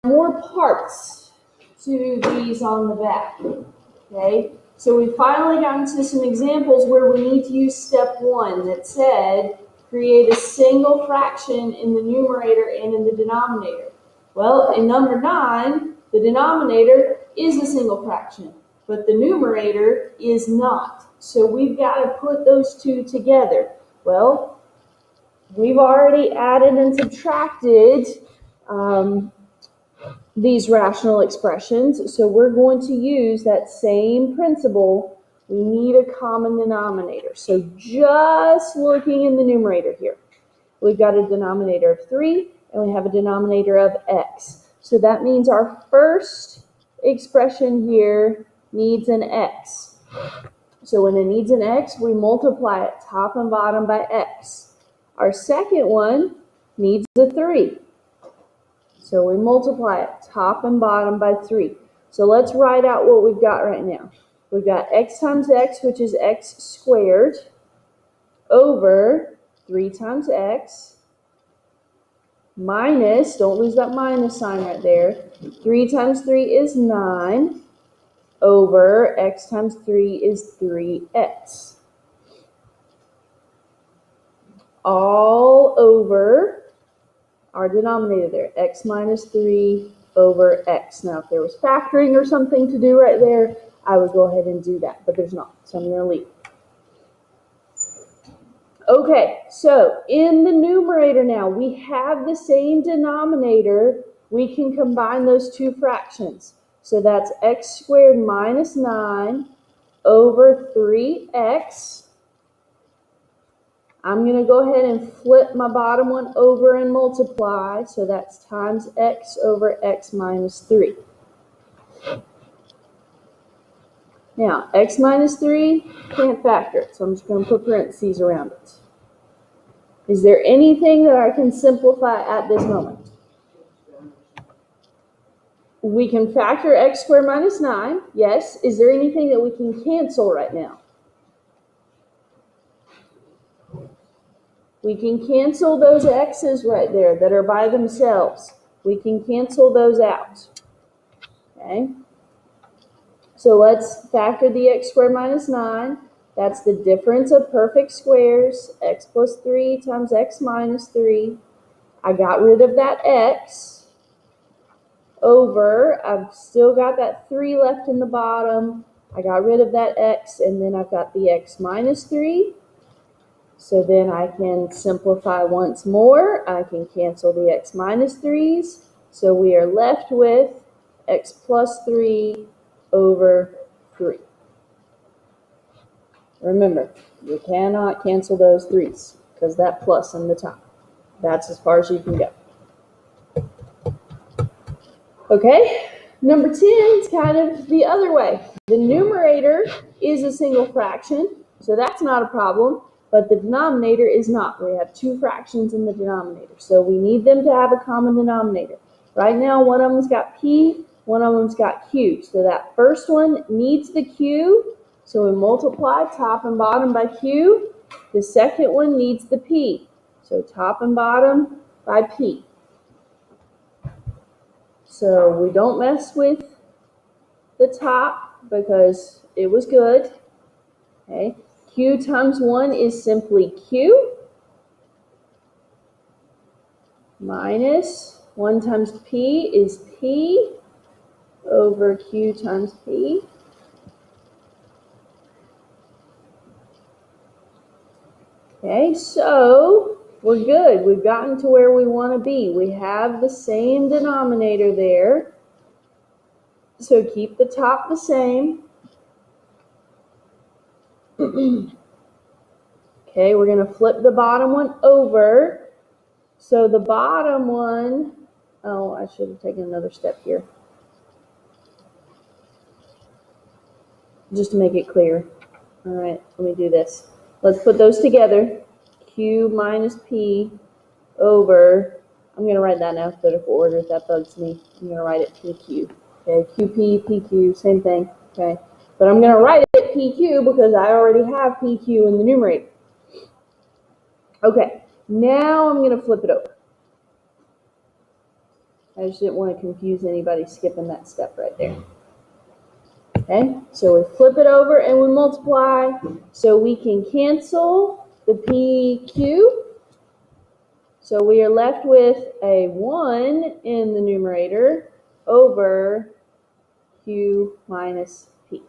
more parts to these on the back, okay? So we finally got into some examples where we need to use step 1 that said create a single fraction in the numerator and in the denominator. Well, in number 9, the denominator is a single fraction, but the numerator is not. So we've got to put those two together. Well, we've already added and subtracted these rational expressions, so we're going to use that same principle. We need a common denominator. So just looking in the numerator here, we've got a denominator of 3 and we have a denominator of x. So that means our first expression here needs an x. So when it needs an x, we multiply it top and bottom by x. Our second one needs a 3. So we multiply it top and bottom by 3. So let's write out what we've got right now. We've got x times x, which is x squared, over 3 times x, minus, don't lose that minus sign right there, 3 times 3 is 9, over x times 3 is 3x. All over our denominator there, x minus 3 over x. Now, if there was factoring or something to do right there, I would go ahead and do that, but there's not, so I'm going to leave. Okay, so in the numerator now, we have the same denominator. We can combine those two fractions. So that's x squared minus 9 over 3x. I'm going to go ahead and flip my bottom one over and multiply. So that's times x over x minus 3. Now, x minus 3, can't factor it, so I'm just going to put parentheses around it. Is there anything that I can simplify at this moment? We can factor x squared minus 9, yes. Is there anything that we can cancel right now? We can cancel those x's right there that are by themselves. We can cancel those out. Okay? So let's factor the x squared minus 9. That's the difference of perfect squares, x plus 3 times x minus 3. I got rid of that x over, I've still got that 3 left in the bottom. I got rid of that x, and then I've got the x minus 3. So then I can simplify once more. I can cancel the x minus 3's. So we are left with x plus 3 over 3. Remember, you cannot cancel those 3's because that plus in the top. That's as far as you can go. Okay, number 10 is kind of the other way. The numerator is a single fraction, so that's not a problem. But the denominator is not. We have two fractions in the denominator, so we need them to have a common denominator. Right now, one of them's got p, one of them's got q. So that first one needs the q, so we multiply top and bottom by q. The second one needs the p, so top and bottom by p. So we don't mess with the top because it was good. Okay. Q times 1 is simply q, minus 1 times p is p over q times p. Okay, so we're good. We've gotten to where we want to be. We have the same denominator there, so keep the top the same. Okay, we're going to flip the bottom one over. So the bottom one, oh, I should have taken another step here. Just to make it clear. All right, let me do this. Let's put those together. Q minus P over, I'm going to write that in alphabetical order. That bugs me. I'm going to write it PQ. Okay, QP, PQ, same thing. Okay, but I'm going to write it PQ because I already have PQ in the numerator. Okay, now I'm going to flip it over. I just didn't want to confuse anybody skipping that step right there. Okay, so we flip it over and we multiply, so we can cancel the PQ. So we are left with a 1 in the numerator over Q minus P.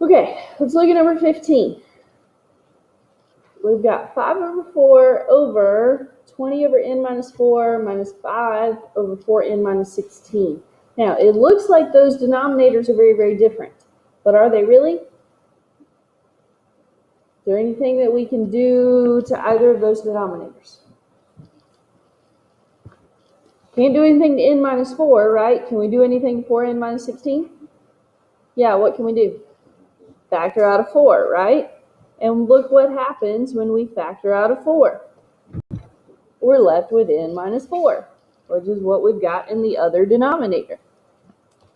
Okay, let's look at number 15. We've got 5 over 4 over 20 over n minus 4 minus 5 over 4n minus 16. Now, it looks like those denominators are very, very different, but are they really? Is there anything that we can do to either of those denominators? Can't do anything to n minus 4, right? Can we do anything to 4n minus 16? Yeah, what can we do? Factor out of 4, right? And look what happens when we factor out of 4. We're left with n minus 4, which is what we've got in the other denominator.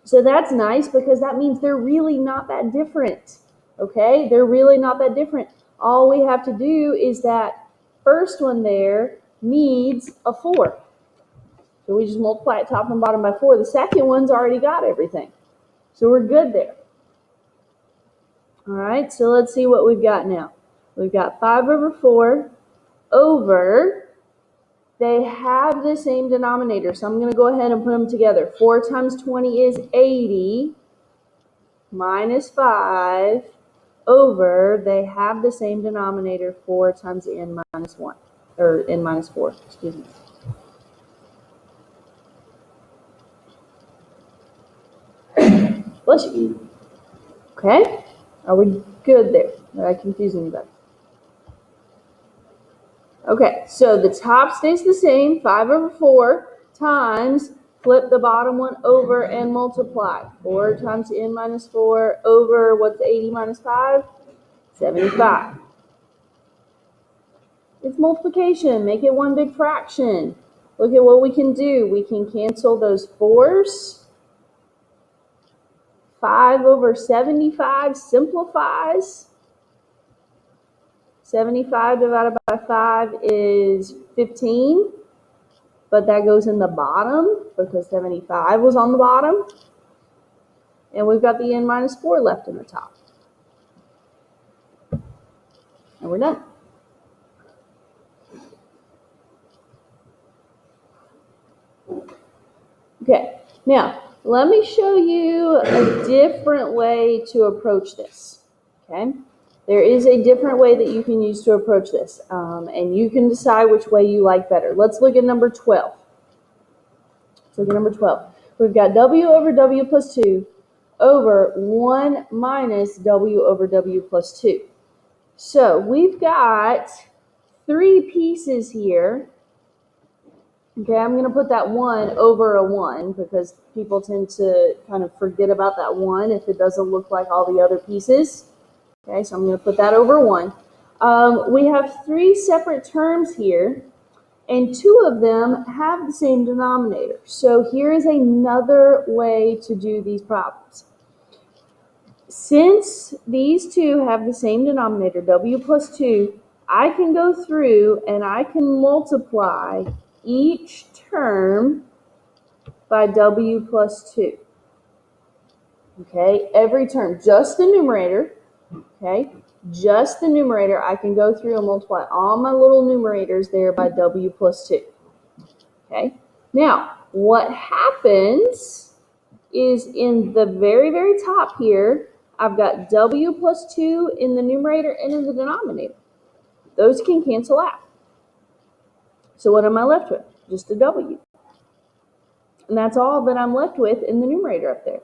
So that's nice because that means they're really not that different. Okay, they're really not that different. All we have to do is that first one there needs a 4. So we just multiply it top and bottom by 4. The second one's already got everything. So we're good there. All right, so let's see what we've got now. We've got 5 over 4 over, they have the same denominator, so I'm going to go ahead and put them together. 4 times 20 is 80 minus 5 over, they have the same denominator, 4 times n minus 1, or n minus 4, excuse me. Bless you. Okay, are we good there? Did I confuse anybody? Okay, so the top stays the same, 5 over 4 times, flip the bottom one over and multiply. 4 times n minus 4 over, what's 80 minus 5? 75. It's multiplication, make it one big fraction. Look at what we can do. We can cancel those 4s. 5 over 75 simplifies. 75 divided by 5 is 15, but that goes in the bottom because 75 was on the bottom. And we've got the n minus 4 left in the top. And we're done. Okay, now let me show you a different way to approach this. Okay, there is a different way that you can use to approach this, and you can decide which way you like better. Let's look at number 12. Let's look at number 12. We've got w over w plus 2 over 1 minus w over w plus 2. So we've got 3 pieces here. Okay, I'm going to put that 1 over a 1 because people tend to kind of forget about that 1 if it doesn't look like all the other pieces. Okay, so I'm going to put that over 1. We have 3 separate terms here, and 2 of them have the same denominator. So here is another way to do these problems. Since these 2 have the same denominator, w plus 2, I can go through and I can multiply each term by w plus 2. Okay, every term, just the numerator. Okay, just the numerator. I can go through and multiply all my little numerators there by w plus 2. Okay, now what happens is in the very, very top here, I've got w plus 2 in the numerator and in the denominator. Those can cancel out. So what am I left with? Just a w. And that's all that I'm left with in the numerator up there.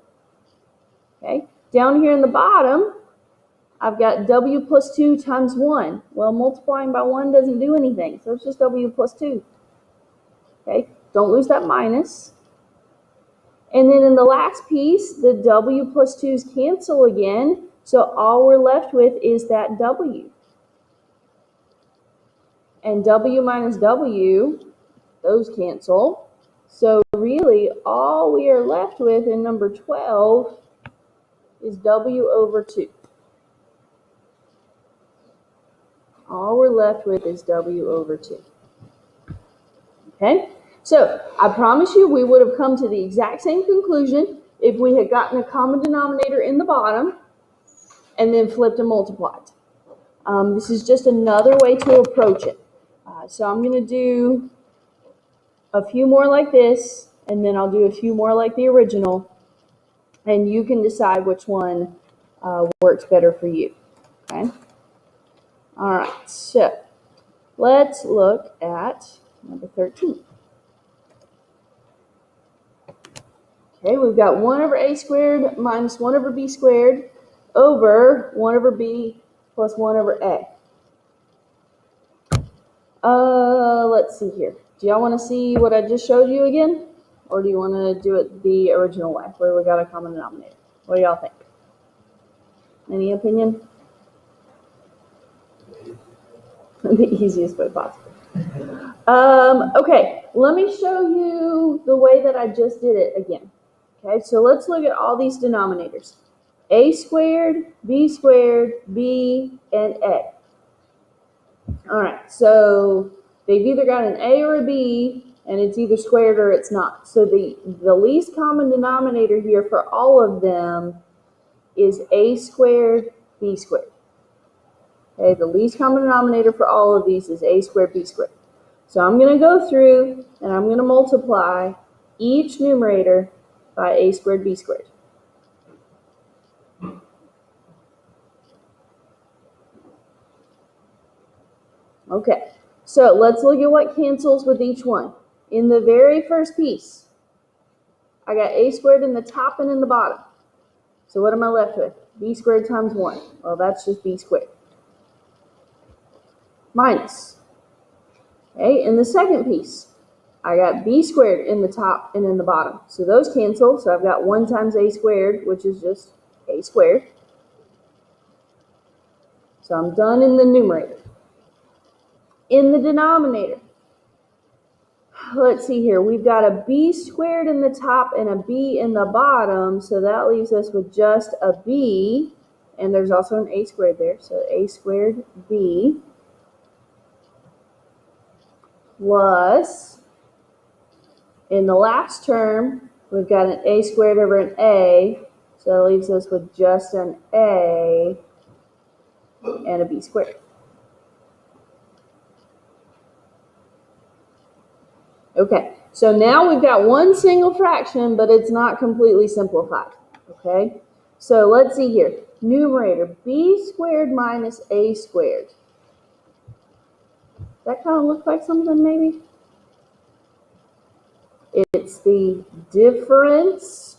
Okay, down here in the bottom, I've got w plus 2 times 1. Well, multiplying by 1 doesn't do anything, so it's just w plus 2. Okay, don't lose that minus. And then in the last piece, the w plus 2's cancel again, so all we're left with is that w. And w minus w, those cancel. So really, all we are left with in number 12 is w over 2. All we're left with is w over 2. Okay? So I promise you we would have come to the exact same conclusion if we had gotten a common denominator in the bottom and then flipped and multiplied. This is just another way to approach it. So I'm going to do a few more like this, and then I'll do a few more like the original, and you can decide which one works better for you. Okay? All right, so let's look at number 13. Okay, we've got 1 over a squared minus 1 over b squared over 1 over b plus 1 over a. Let's see here. Do y'all want to see what I just showed you again? Or do you want to do it the original way, where we got a common denominator? What do y'all think? Any opinion? The easiest way possible. Okay, let me show you the way that I just did it again. Okay, so let's look at all these denominators. A squared, b, and a. All right, so they've either got an a or a b, and it's either squared or it's not. So the least common denominator here for all of them is a squared, b squared. Okay, the least common denominator for all of these is a squared, b squared. So I'm going to go through and I'm going to multiply each numerator by a squared, b squared. Okay, so let's look at what cancels with each one. In the very first piece, I got a squared in the top and in the bottom. So what am I left with? B squared times 1. Well, that's just b squared. Minus. Okay, in the second piece, I got b squared in the top and in the bottom. So those cancel. So I've got 1 times a squared, which is just a squared. So I'm done in the numerator. In the denominator, let's see here. We've got a b squared in the top and a b in the bottom. So that leaves us with just a b. And there's also an a squared there. So a squared b plus, in the last term, we've got an a squared over an a. So that leaves us with just an a and a b squared. Okay, so now we've got one single fraction, but it's not completely simplified. Okay, so let's see here. Numerator, b squared minus a squared. That kind of looks like something maybe? It's the difference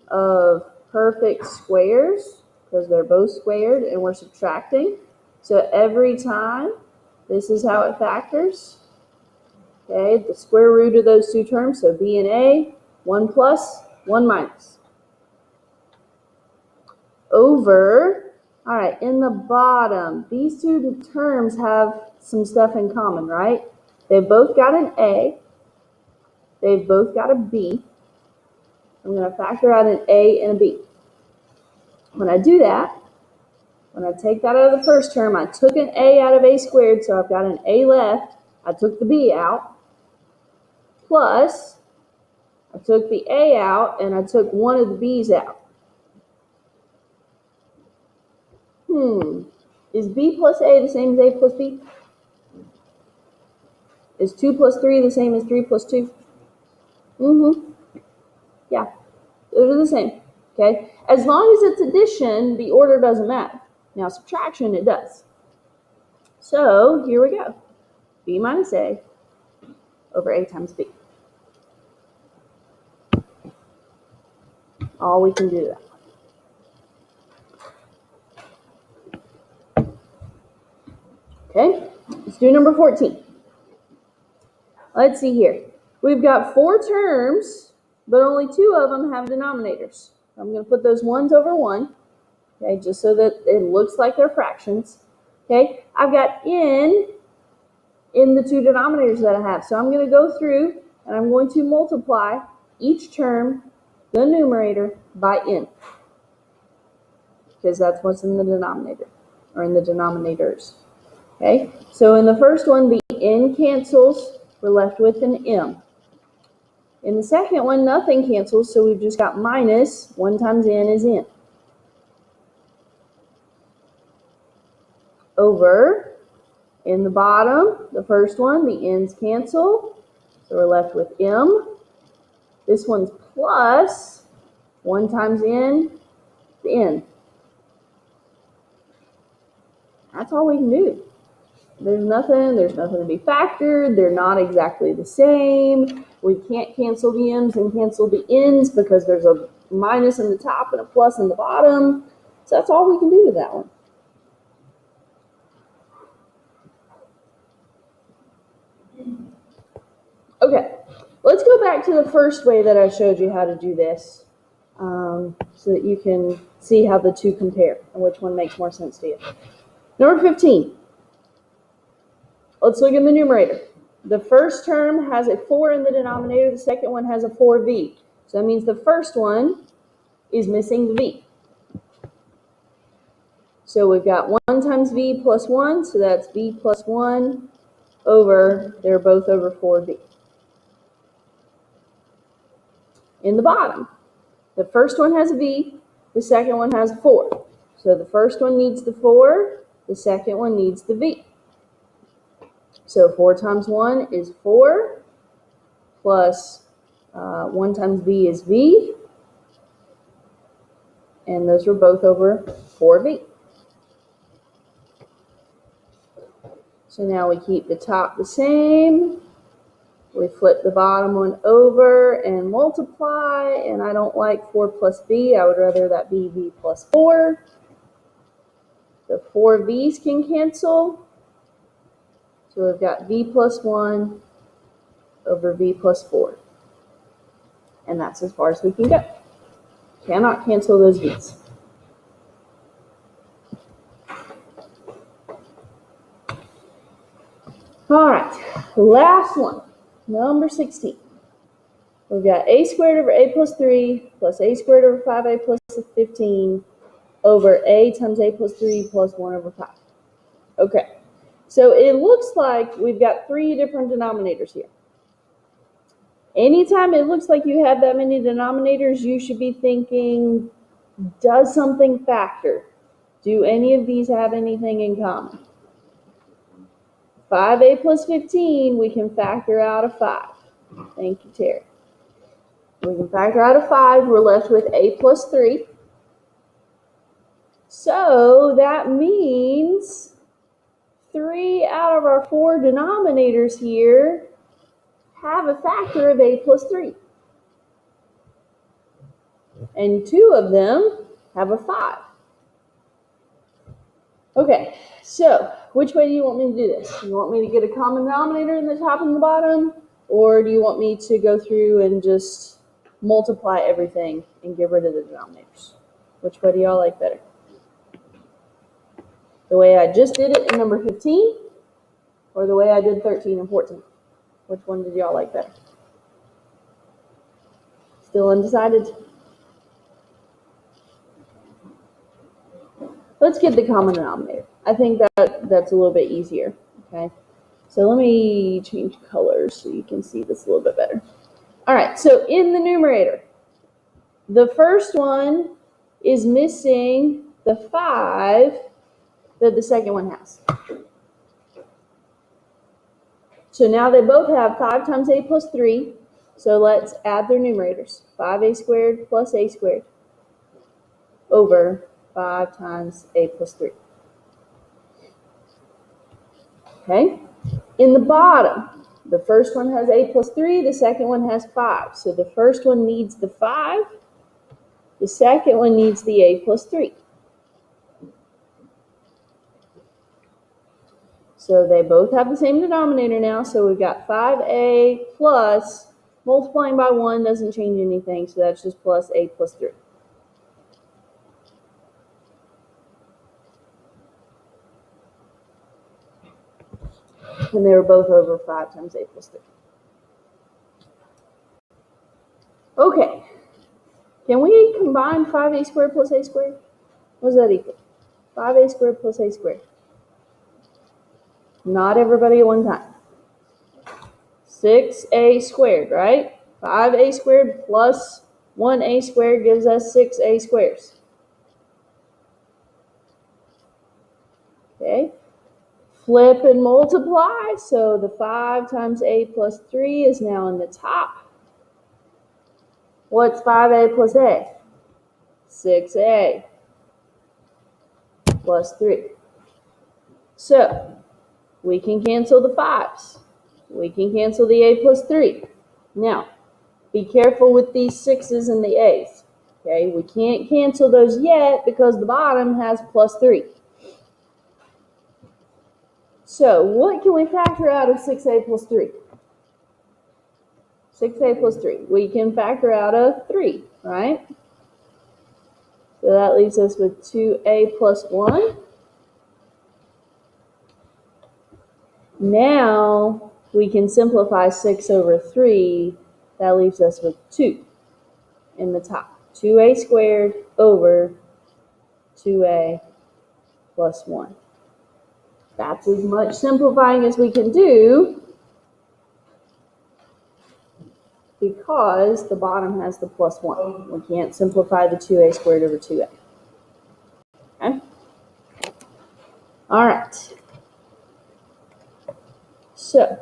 of perfect squares, because they're both squared and we're subtracting. So every time, this is how it factors. Okay, the square root of those two terms, so b and a, 1 plus, 1 minus. Over, all right, in the bottom, these two terms have some stuff in common, right? They've both got an a, they've both got a b. I'm going to factor out an a and a b. When I do that, when I take that out of the first term, I took an a out of a squared, so I've got an a left. I took the b out. Plus, I took the a out and I took one of the b's out. Is b plus a the same as a plus b? Is 2 plus 3 the same as 3 plus 2? Yeah, those are the same. Okay, as long as it's addition, the order doesn't matter. Now subtraction, it does. So here we go. B minus a over a times b. All we can do that. Okay, let's do number 14. Let's see here. We've got 4 terms, but only 2 of them have denominators. I'm going to put those ones over 1, okay, just so that it looks like they're fractions. Okay, I've got in the 2 denominators that I have. So I'm going to go through and I'm going to multiply each term, the numerator, by n. because that's what's in the denominator, or in the denominators. Okay, so in the first one, the n cancels, we're left with an m. In the second one, nothing cancels, so we've just got minus 1 times n is n. Over, in the bottom, the first one, the n's cancel, so we're left with m. This one's plus 1 times n, the n. That's all we can do. There's nothing to be factored. They're not exactly the same. We can't cancel the m's and cancel the n's because there's a minus in the top and a plus in the bottom. So that's all we can do to that one. Okay, let's go back to the first way that I showed you how to do this, so that you can see how the two compare and which one makes more sense to you. Number 15. Let's look at the numerator. The first term has a 4 in the denominator. The second one has a 4v. So that means the first one is missing the v. So we've got 1 times v plus 1. So that's v plus 1 over, they're both over 4v. In the bottom, the first one has a v. The second one has a 4. So the first one needs the 4. The second one needs the v. So 4 times 1 is 4, plus 1 times v is v, and those were both over 4v. So now we keep the top the same, we flip the bottom one over and multiply, and I don't like 4 plus v, I would rather that be v plus 4. The 4 v's can cancel. So we've got v plus 1 over v plus 4. And that's as far as we can go. Cannot cancel those v's. All right, last one, number 16. We've got a squared over a plus 3 plus a squared over 5a plus 15 over a times a plus 3 plus 1 over 5. Okay. So it looks like we've got 3 different denominators here. Anytime it looks like you have that many denominators, you should be thinking, does something factor? Do any of these have anything in common? 5a plus 15, we can factor out a 5. Thank you, Terry. We can factor out a 5. We're left with a plus 3. So that means 3 out of our 4 denominators here have a factor of a plus 3. And 2 of them have a 5. Okay, so which way do you want me to do this? You want me to get a common denominator in the top and the bottom? Or do you want me to go through and just multiply everything and get rid of the denominators? Which way do y'all like better? The way I just did it in number 15, or the way I did 13 and 14? Which one did y'all like better? Still undecided? Let's get the common denominator. I think that's a little bit easier, okay? So let me change colors so you can see this a little bit better. All right, so in the numerator, the first one is missing the 5 that the second one has. So now they both have 5 times a plus 3. So let's add their numerators. 5a squared plus a squared over 5 times a plus 3. Okay? In the bottom, the first one has a plus 3. The second one has 5. So the first one needs the 5. The second one needs the a plus 3. So they both have the same denominator now, so we've got 5a plus, multiplying by 1 doesn't change anything, so that's just plus a plus 3. And they were both over 5 times a plus 3. Okay, can we combine 5a squared plus a squared? What does that equal? 5a squared plus a squared. Not everybody at one time. 6a squared, right? 5a squared plus 1a squared gives us 6a squares. Okay. Flip and multiply. So the 5 times a plus 3 is now in the top. What's 5a plus a? 6a plus 3. So we can cancel the 5's. We can cancel the a plus 3. Now, be careful with these 6's and the a's. Okay, we can't cancel those yet because the bottom has plus 3. So what can we factor out of 6a plus 3? 6a plus 3. We can factor out a 3, right? So that leaves us with 2a plus 1. Now we can simplify 6 over 3. That leaves us with 2 in the top. 2a squared over 2a plus 1. That's as much simplifying as we can do because the bottom has the plus 1. We can't simplify the 2a squared over 2a. Okay? All right. So,